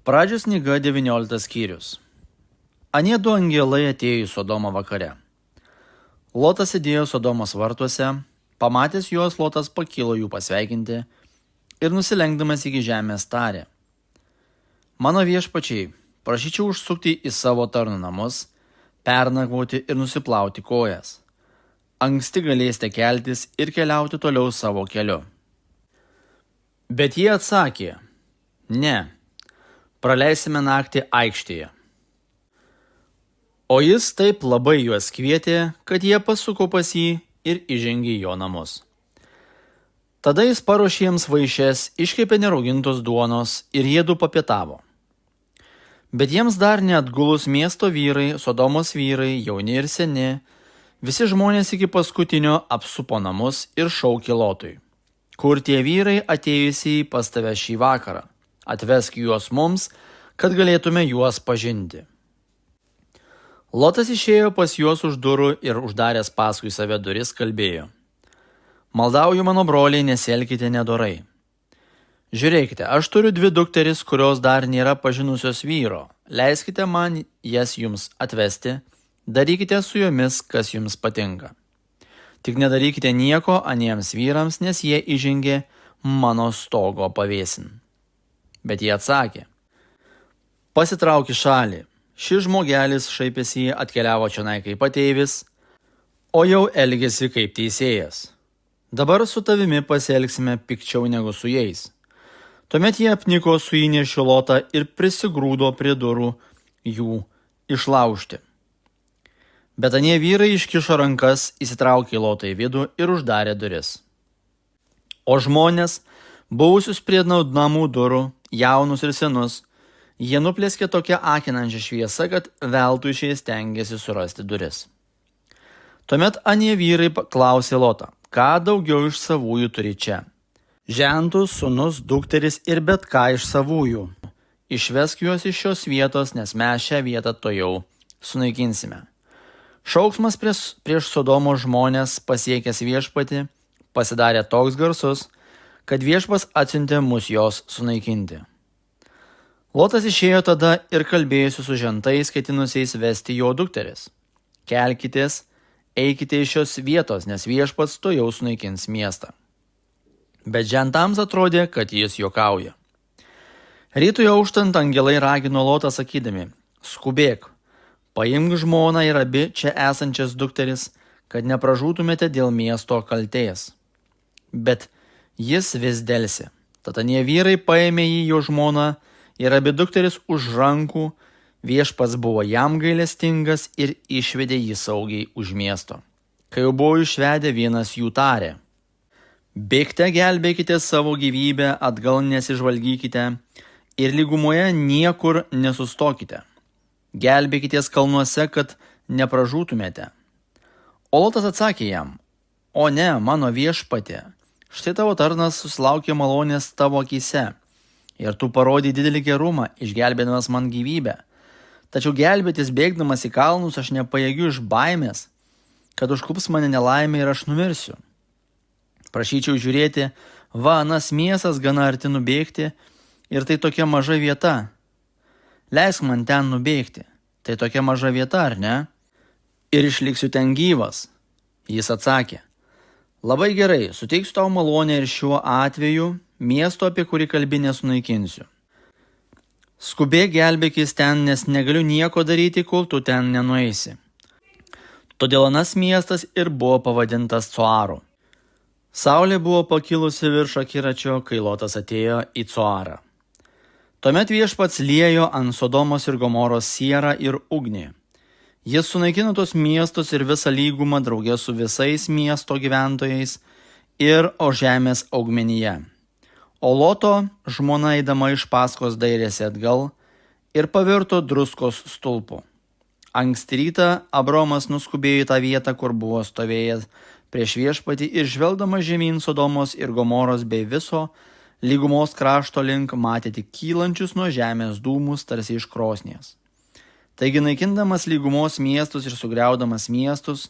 Pradžios knyga 19 skyrius. Anie du angelai atėjo į Sodomą vakare. Lotas sėdėjo Sodomos vartuose, pamatęs juos Lotas pakilo jų pasveikinti ir nusilenkdamas iki žemės tarė: Mano viešpačiai, prašyčiau užsukti į savo tarnų namus, pernakvoti ir nusiplauti kojas. Anksti galėsite keltis ir keliauti toliau savo keliu. Bet jie atsakė: Ne, praleisime naktį aikštėje. O jis taip labai juos kvietė, kad jie pasuko pas jį ir įžengė į jo namus. Tada jis paruošė jiems vaišes, iškepė neraugintos duonos ir jiedu papietavo. Bet jiems dar neatgulus miesto vyrai, Sodomos vyrai, jauni ir seni, visi žmonės iki paskutinio apsupo namus ir šaukė Lotui: Kur tie vyrai atėjusiai pas tave šį vakarą? Atvesk juos mums, kad galėtume juos pažinti. Lotas išėjo pas juos už durų ir uždaręs paskui save duris kalbėjo: Maldauju, mano broliai, nesielkite nedorai. Žiūrėkite, aš turiu 2 dukteris, kurios dar nėra pažinusios vyro. Leiskite man jas jums atvesti, darykite su jomis, kas jums patinka. Tik nedarykite nieko aniems vyrams, nes jie įžengė mano stogo pavėsin. Bet jie atsakė: Pasitrauk į šalį. Šis žmogelis šaipėsi atkeliavo čionai kaip ateivis, o jau elgėsi kaip teisėjas. Dabar su tavimi pasielgsime pikčiau negu su jais. Tuomet jie apniko su įniršiu Lotą ir prisigrūdo prie durų jų išlaužti. Bet anie vyrai iškišo rankas, įsitraukė Lotą į vidų ir uždarė duris. O žmonės, buvusius prie namų durų, jaunus ir senus, jie nuplėskė tokią akinančią šviesą, kad veltui šiais stengėsi surasti duris. Tuomet anie vyrai klausė Lotą: Ką daugiau iš savųjų turi čia? Žentus, sūnus, dukteris ir bet ką iš savųjų. Išvesk juos iš šios vietos, nes mes šią vietą tojau sunaikinsime. Šauksmas prieš Sodomo žmonės pasiekęs viešpatį pasidarė toks garsus, kad viešpas atsiuntė mus jos sunaikinti. Lotas išėjo tada ir kalbėjosi su žentais, ketinusiais vesti jo dukteris: Kelkitės, eikite iš šios vietos, nes viešpats tuojau sunaikins miestą. Bet žentams atrodė, kad jis juokauja. Rytui auštant angelai ragino Lotą sakydami: Skubėk, paimk žmoną ir abi čia esančias dukteris, kad nepražūtumėte dėl miesto kaltės. Bet jis vis delsė. Tad anie vyrai paėmė jį, jo žmoną ir abi dukteris už rankų, viešpats buvo jam gailestingas ir išvedė jį saugiai už miesto. Kai jau buvo išvedę, vienas jų tarė: Bėgte, gelbėkite savo gyvybę, atgal nesižvalgykite ir lygumoje niekur nesustokite. Gelbėkitės kalnuose, kad nepražūtumėte. O Lotas atsakė jam: O ne, mano viešpatie, štai tavo tarnas susilaukė malonės tavo akyse. Ir tu parodai didelį gerumą, išgelbėdamas man gyvybę. Tačiau gelbėtis bėgdamas į kalnus aš nepajėgiu iš baimės, kad užklups mane nelaimė ir aš numirsiu. Prašyčiau žiūrėti, anas miestas gana arti nubėgti, ir tai tokia maža vieta. Leisk man ten nubėgti, tai tokia maža vieta, ar ne? Ir išliksiu ten gyvas. Jis atsakė: Labai gerai, suteiksiu tau malonę ir šiuo atveju miesto, apie kurį kalbi, nesunaikinsiu. Skubėk, gelbėkis ten, nes negaliu nieko daryti, kol tu ten nenueisi. Todėl anas miestas ir buvo pavadintas Coaru. Saulė buvo pakilusi virš akiračio, kai Lotas atėjo į Coarą. Tuomet viešpats liejo ant Sodomos ir Gomoros sierą ir ugnį. Jis sunaikino tos miestus ir visą lygumą draugė su visais miesto gyventojais ir žemės augmenyje. O Loto žmona eidama iš paskos dairėsi atgal ir pavirto druskos stulpu. Anksti rytą Abromas nuskubėjo į tą vietą, kur buvo stovėjęs prieš viešpatį ir žvelgdamas žemyn Sodomos ir Gomoros bei viso lygumos krašto link matė tik kylančius nuo žemės dūmus tarsi iš krosnies. Taigi naikindamas lygumos miestus ir sugriaudamas miestus,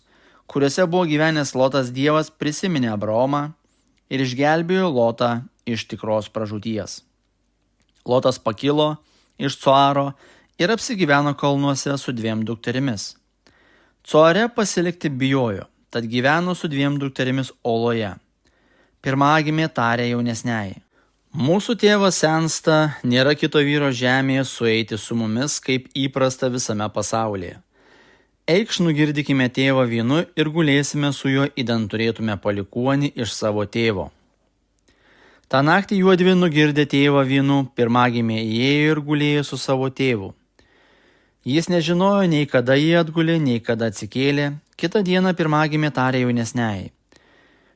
kuriuose buvo gyvenęs Lotas, Dievas prisiminė Abraomą ir išgelbėjo Lotą iš tikros pražūties. Lotas pakilo iš Coaro ir apsigyveno kalnuose su 2 dukterimis. Coare pasilikti bijojo, tad gyveno su 2 dukterimis oloje. Pirmagimė tarė jaunesniai: Mūsų tėvas sensta, nėra kito vyro žemėje sueiti su mumis, kaip įprasta visame pasaulyje. Eikš nugirdykime tėvą vynu ir gulėsime su juo, idant turėtume palikuonį iš savo tėvo. Ta naktį juodvi nugirdė tėvą vynu, pirmagimė įėjo ir gulėjo su savo tėvu. Jis nežinojo nei kada jį atgulė, nei kada atsikėlė. Kitą dieną pirmagimė tarė jaunesniai: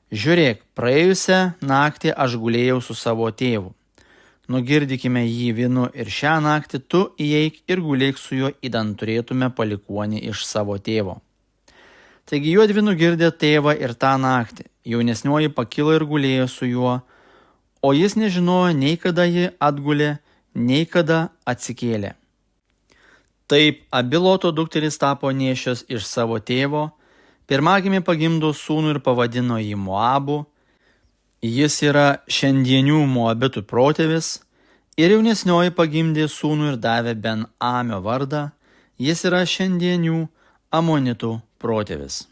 Žiūrėk, praėjusią naktį aš gulėjau su savo tėvu. Nugirdykime jį vynu ir šią naktį tu įeik ir gulėk su juo, idant turėtume palikuonį iš savo tėvo. Taigi juodvi nugirdė tėvą ir tą naktį. Jaunesnioji pakilo ir gulėjo su juo, o jis nežinojo nei kada ji atgulė, nei kada atsikėlė. Taip abi Loto dukterys tapo nėščios iš savo tėvo. Pirmagimė pagimdo sūnų ir pavadino jį Moabu. Jis yra šiandienių Moabitų protėvis. Ir jaunesnioji pagimdė sūnų ir davė Ben Amio vardą. Jis yra šiandienių Amonitų protėvis.